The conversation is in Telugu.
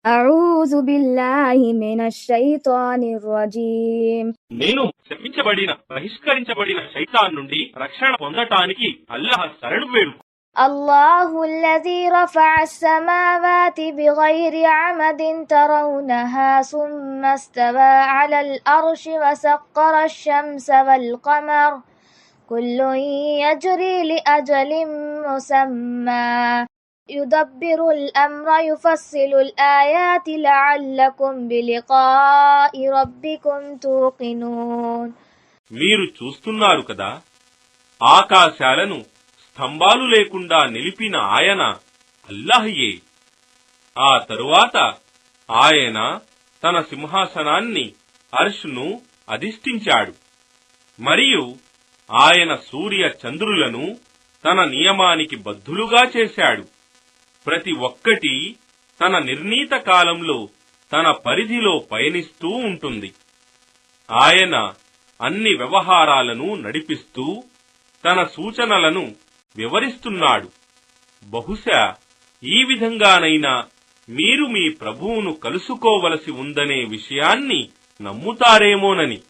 అఊజు బిల్లాహి మినష్ షైతానిర్ రజీమ్. నేను శపించబడిన బహిష్కరించబడిన శైతాన్ నుండి రక్షణ పొందటానికి అల్లాహ్ శరణు వేడు. الله الذي رفع السماوات بغير عمد ترونها ثم استوى على الأرش وسخر الشمس والقمر كل يجري لأجل مسمى يدبر الأمر يفصل الآيات لعلكم بلقاء ربكم توقنون. మీరు చూస్తున్నారు కదా, ఆకాశాలను స్తంభాలు లేకుండా నిలిపిన ఆయన అల్లాహయే. ఆ తరువాత ఆయన తన సింహాసనాన్ని అర్ష్ను అధిష్ఠించాడు. మరియు ఆయన సూర్య చంద్రులను తన నియమానికి బద్ధులుగా చేశాడు. ప్రతి ఒక్కటి తన నిర్ణీత కాలంలో తన పరిధిలో పయనిస్తూ ఉంటుంది. ఆయన అన్ని వ్యవహారాలను నడిపిస్తూ తన సూచనలను వివరిస్తున్నాడు. బహుశా ఈ విధంగానైనా మీరు మీ ప్రభువును కలుసుకోవలసి ఉందనే విషయాన్ని నమ్ముతారేమోనని.